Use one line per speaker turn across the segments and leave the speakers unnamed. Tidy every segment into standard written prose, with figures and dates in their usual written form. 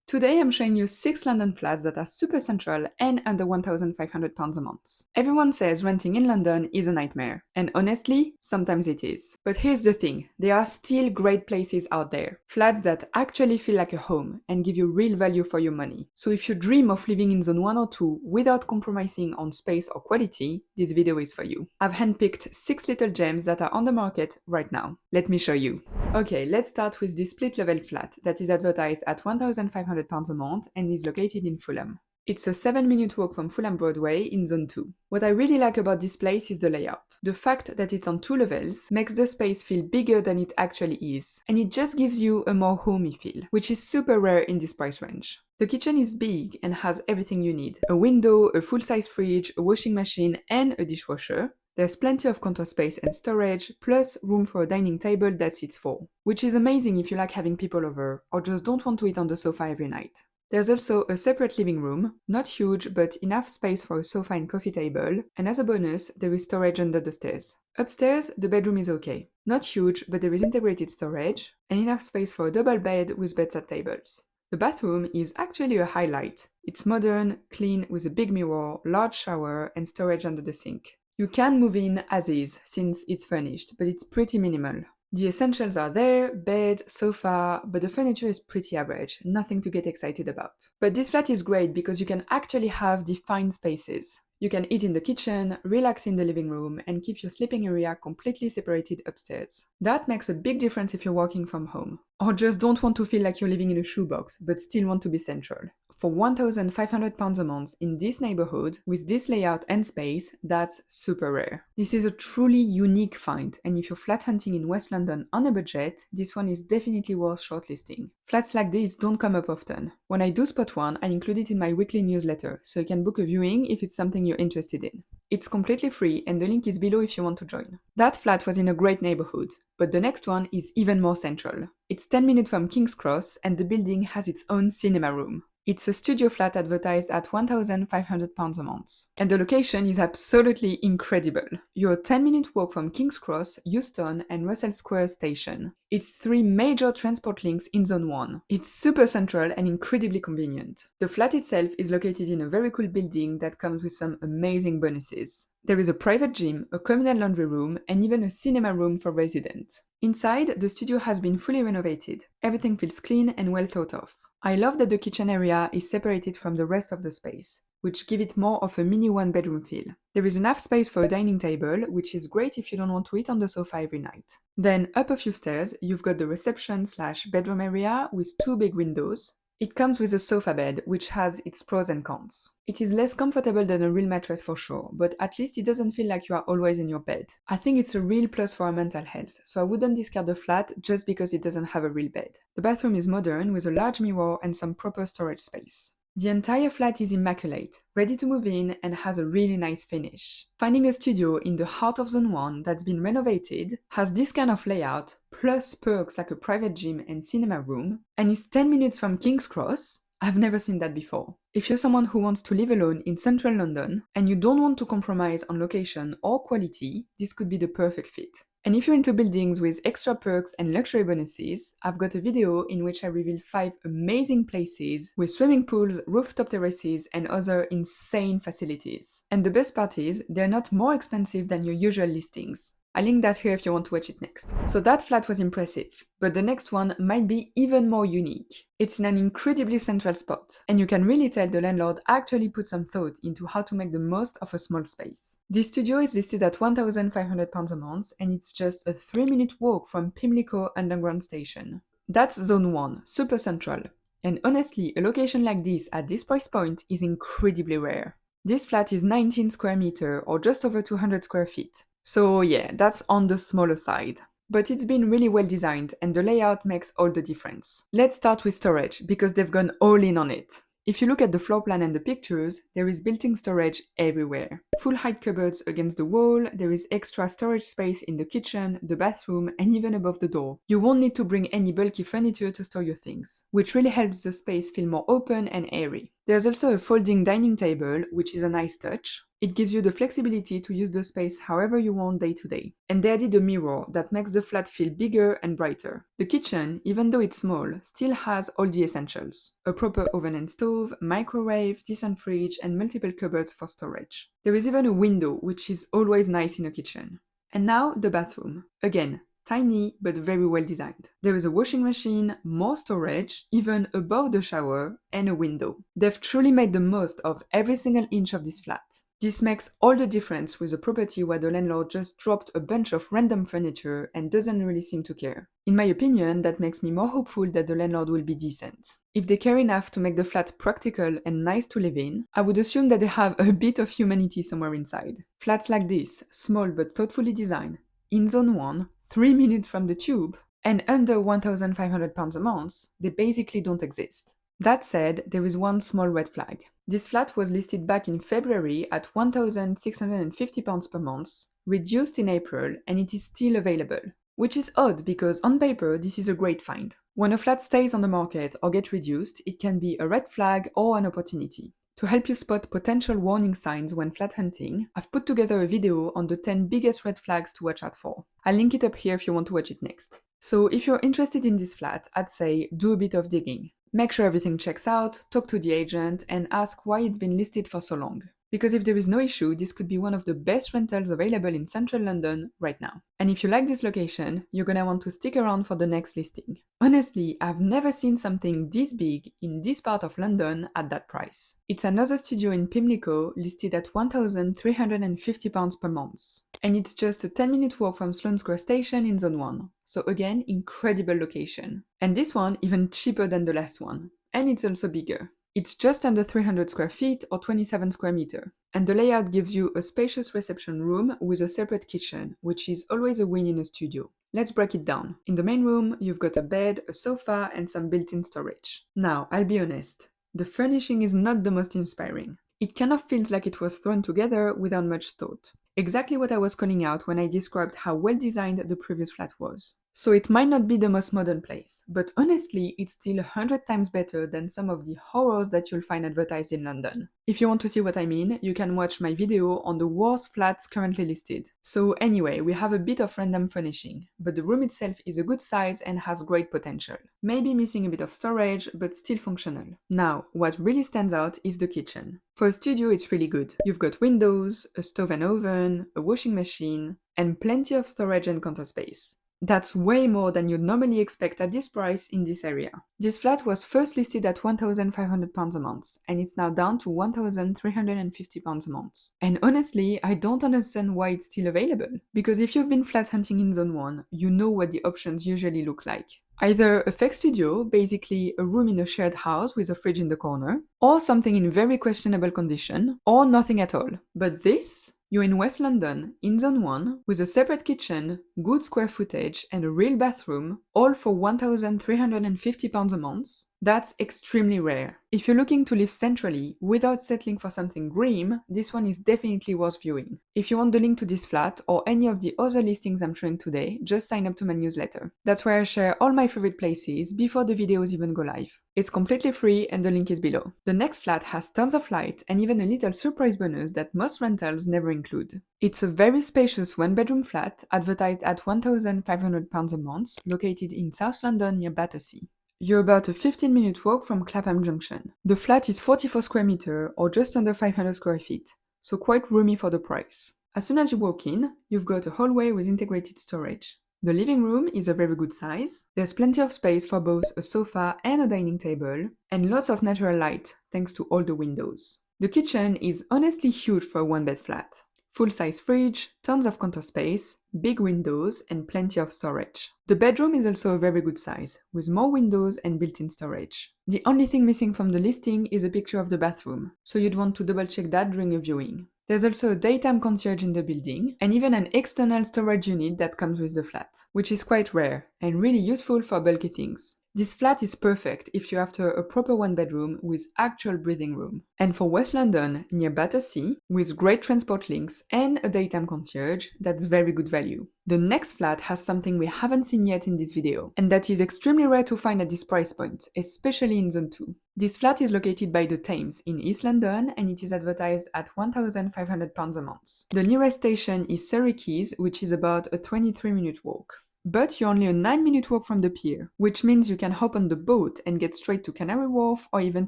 Today I'm showing you 6 London flats that are super central and under £1,500 a month. Everyone says renting in London is a nightmare, and honestly, sometimes it is. But here's the thing, there are still great places out there. Flats that actually feel like a home and give you real value for your money. So if you dream of living in zone 1 or 2 without compromising on space or quality, this video is for you. I've handpicked 6 little gems that are on the market right now. Let me show you. Okay, let's start with this split-level flat that is advertised at £1,500 a month and is located in Fulham. It's a 7-minute walk from Fulham Broadway in Zone 2. What I really like about this place is the layout. The fact that it's on 2 levels makes the space feel bigger than it actually is, and it just gives you a more homey feel, which is super rare in this price range. The kitchen is big and has everything you need. A window, a full-size fridge, a washing machine, and a dishwasher. There's plenty of counter space and storage, plus room for a dining table that seats 4, which is amazing if you like having people over, or just don't want to eat on the sofa every night. There's also a separate living room, not huge but enough space for a sofa and coffee table, and as a bonus, there is storage under the stairs. Upstairs, the bedroom is okay. Not huge, but there is integrated storage, and enough space for a double bed with bedside tables. The bathroom is actually a highlight. It's modern, clean, with a big mirror, large shower, and storage under the sink. You can move in as is, since it's furnished, but it's pretty minimal. The essentials are there, bed, sofa, but the furniture is pretty average, nothing to get excited about. But this flat is great because you can actually have defined spaces. You can eat in the kitchen, relax in the living room, and keep your sleeping area completely separated upstairs. That makes a big difference if you're working from home, or just don't want to feel like you're living in a shoebox, but still want to be central. For £1,500 a month in this neighborhood, with this layout and space, that's super rare. This is a truly unique find, and if you're flat hunting in West London on a budget, this one is definitely worth shortlisting. Flats like this don't come up often. When I do spot one, I include it in my weekly newsletter, so you can book a viewing if it's something you're interested in. It's completely free, and the link is below if you want to join. That flat was in a great neighborhood, but the next one is even more central. It's 10 minutes from King's Cross, and the building has its own cinema room. It's a studio flat advertised at £1,500 a month. And the location is absolutely incredible. You're a 10-minute walk from King's Cross, Euston, and Russell Square station. It's 3 major transport links in Zone 1. It's super central and incredibly convenient. The flat itself is located in a very cool building that comes with some amazing bonuses. There is a private gym, a communal laundry room, and even a cinema room for residents. Inside, the studio has been fully renovated. Everything feels clean and well thought of. I love that the kitchen area is separated from the rest of the space, which give it more of a mini one-bedroom feel. There is enough space for a dining table, which is great if you don't want to eat on the sofa every night. Then, up a few stairs, you've got the reception/bedroom area with 2 big windows. It comes with a sofa bed, which has its pros and cons. It is less comfortable than a real mattress for sure, but at least it doesn't feel like you are always in your bed. I think it's a real plus for our mental health, so I wouldn't discard the flat just because it doesn't have a real bed. The bathroom is modern with a large mirror and some proper storage space. The entire flat is immaculate, ready to move in, and has a really nice finish. Finding a studio in the heart of Zone 1 that's been renovated, has this kind of layout, plus perks like a private gym and cinema room, and is 10 minutes from King's Cross, I've never seen that before. If you're someone who wants to live alone in central London, and you don't want to compromise on location or quality, this could be the perfect fit. And if you're into buildings with extra perks and luxury bonuses, I've got a video in which I reveal 5 amazing places with swimming pools, rooftop terraces, and other insane facilities. And the best part is, they're not more expensive than your usual listings. I'll link that here if you want to watch it next. So that flat was impressive, but the next one might be even more unique. It's in an incredibly central spot, and you can really tell the landlord actually put some thought into how to make the most of a small space. This studio is listed at £1,500 a month, and it's just a 3-minute walk from Pimlico Underground Station. That's Zone 1, super central. And honestly, a location like this at this price point is incredibly rare. This flat is 19 square meters, or just over 200 square feet. So yeah, that's on the smaller side. But it's been really well designed, and the layout makes all the difference. Let's start with storage, because they've gone all in on it. If you look at the floor plan and the pictures, there is built-in storage everywhere. Full height cupboards against the wall, there is extra storage space in the kitchen, the bathroom, and even above the door. You won't need to bring any bulky furniture to store your things, which really helps the space feel more open and airy. There's also a folding dining table, which is a nice touch. It gives you the flexibility to use the space however you want day to day. And they added a mirror that makes the flat feel bigger and brighter. The kitchen, even though it's small, still has all the essentials. A proper oven and stove, microwave, decent fridge, and multiple cupboards for storage. There is even a window, which is always nice in a kitchen. And now the bathroom. Again, tiny but very well designed. There is a washing machine, more storage, even above the shower, and a window. They've truly made the most of every single inch of this flat. This makes all the difference with a property where the landlord just dropped a bunch of random furniture and doesn't really seem to care. In my opinion, that makes me more hopeful that the landlord will be decent. If they care enough to make the flat practical and nice to live in, I would assume that they have a bit of humanity somewhere inside. Flats like this, small but thoughtfully designed, in Zone 1, 3 minutes from the tube, and under £1,500 a month, they basically don't exist. That said, there is one small red flag. This flat was listed back in February at £1,650 per month, reduced in April, and it is still available. Which is odd because on paper this is a great find. When a flat stays on the market or gets reduced, it can be a red flag or an opportunity. To help you spot potential warning signs when flat hunting, I've put together a video on the 10 biggest red flags to watch out for. I'll link it up here if you want to watch it next. So if you're interested in this flat, I'd say do a bit of digging. Make sure everything checks out, talk to the agent, and ask why it's been listed for so long. Because if there is no issue, this could be one of the best rentals available in central London right now. And if you like this location, you're gonna want to stick around for the next listing. Honestly, I've never seen something this big in this part of London at that price. It's another studio in Pimlico listed at £1,350 per month. And it's just a 10-minute walk from Sloane Square Station in Zone 1. So again, incredible location. And this one even cheaper than the last one. And it's also bigger. It's just under 300 square feet or 27 square meter. And the layout gives you a spacious reception room with a separate kitchen, which is always a win in a studio. Let's break it down. In the main room, you've got a bed, a sofa, and some built-in storage. Now, I'll be honest, the furnishing is not the most inspiring. It kind of feels like it was thrown together without much thought. Exactly what I was calling out when I described how well designed the previous flat was. So it might not be the most modern place, but honestly, it's still 100 times better than some of the horrors that you'll find advertised in London. If you want to see what I mean, you can watch my video on the worst flats currently listed. So anyway, we have a bit of random furnishing, but the room itself is a good size and has great potential. Maybe missing a bit of storage, but still functional. Now, what really stands out is the kitchen. For a studio, it's really good. You've got windows, a stove and oven, a washing machine, and plenty of storage and counter space. That's way more than you'd normally expect at this price in this area. This flat was first listed at £1,500 a month, and it's now down to £1,350 a month. And honestly, I don't understand why it's still available. Because if you've been flat hunting in Zone 1, you know what the options usually look like. Either a fake studio, basically a room in a shared house with a fridge in the corner, or something in very questionable condition, or nothing at all. But this? You're in West London, in Zone 1, with a separate kitchen, good square footage, and a real bathroom, all for £1,350 a month. That's extremely rare. If you're looking to live centrally, without settling for something grim, this one is definitely worth viewing. If you want the link to this flat, or any of the other listings I'm showing today, just sign up to my newsletter. That's where I share all my favorite places before the videos even go live. It's completely free and the link is below. The next flat has tons of light and even a little surprise bonus that most rentals never include. It's a very spacious one-bedroom flat advertised at £1,500 a month, located in South London near Battersea. You're about a 15-minute walk from Clapham Junction. The flat is 44 square meter or just under 500 square feet, so quite roomy for the price. As soon as you walk in, you've got a hallway with integrated storage. The living room is a very good size, there's plenty of space for both a sofa and a dining table, and lots of natural light thanks to all the windows. The kitchen is honestly huge for a one-bed flat. Full-size fridge, tons of counter space, big windows, and plenty of storage. The bedroom is also a very good size, with more windows and built-in storage. The only thing missing from the listing is a picture of the bathroom, so you'd want to double-check that during a viewing. There's also a daytime concierge in the building, and even an external storage unit that comes with the flat, which is quite rare, and really useful for bulky things. This flat is perfect if you're after a proper one-bedroom with actual breathing room. And for West London, near Battersea, with great transport links and a daytime concierge, that's very good value. The next flat has something we haven't seen yet in this video, and that is extremely rare to find at this price point, especially in Zone 2. This flat is located by the Thames in East London and it is advertised at £1,500 a month. The nearest station is Surrey Quays, which is about a 23-minute walk. But you're only a 9-minute walk from the pier, which means you can hop on the boat and get straight to Canary Wharf or even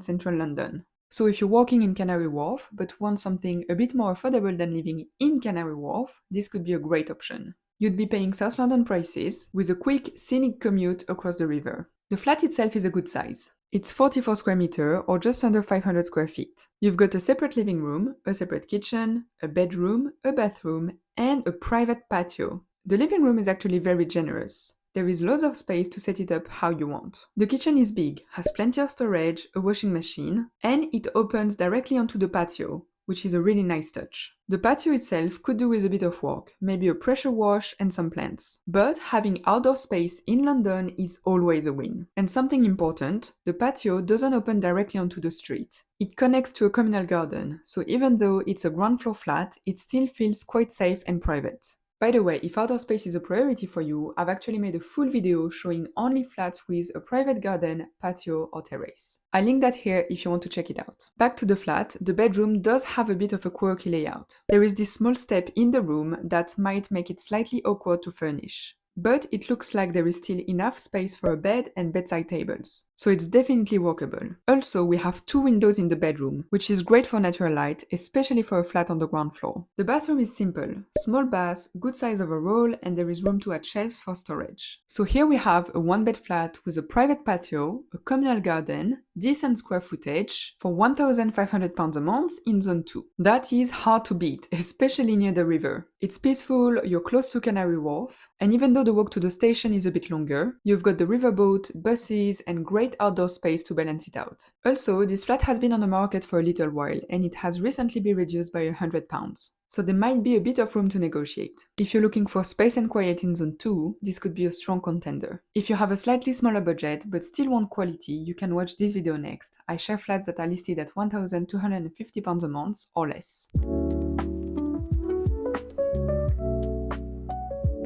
central London. So if you're walking in Canary Wharf but want something a bit more affordable than living in Canary Wharf, this could be a great option. You'd be paying South London prices with a quick, scenic commute across the river. The flat itself is a good size. It's 44 square meter or just under 500 square feet. You've got a separate living room, a separate kitchen, a bedroom, a bathroom, and a private patio. The living room is actually very generous. There is loads of space to set it up how you want. The kitchen is big, has plenty of storage, a washing machine, and it opens directly onto the patio, which is a really nice touch. The patio itself could do with a bit of work, maybe a pressure wash and some plants. But having outdoor space in London is always a win. And something important, the patio doesn't open directly onto the street. It connects to a communal garden, so even though it's a ground floor flat, it still feels quite safe and private. By the way, if outdoor space is a priority for you, I've actually made a full video showing only flats with a private garden, patio or terrace. I'll link that here if you want to check it out. Back to the flat, the bedroom does have a bit of a quirky layout. There is this small step in the room that might make it slightly awkward to furnish. But it looks like there is still enough space for a bed and bedside tables, so it's definitely workable. Also, we have 2 windows in the bedroom, which is great for natural light, especially for a flat on the ground floor. The bathroom is simple, small bath, good size overall, and there is room to add shelves for storage. So here we have a 1-bed flat with a private patio, a communal garden, decent square footage, for £1,500 a month in Zone 2. That is hard to beat, especially near the river. It's peaceful, you're close to Canary Wharf, and even though the walk to the station is a bit longer, you've got the riverboat, buses, and great outdoor space to balance it out. Also, this flat has been on the market for a little while, and it has recently been reduced by £100. So there might be a bit of room to negotiate. If you're looking for space and quiet in Zone 2, this could be a strong contender. If you have a slightly smaller budget but still want quality, you can watch this video next. I share flats that are listed at £1,250 a month or less.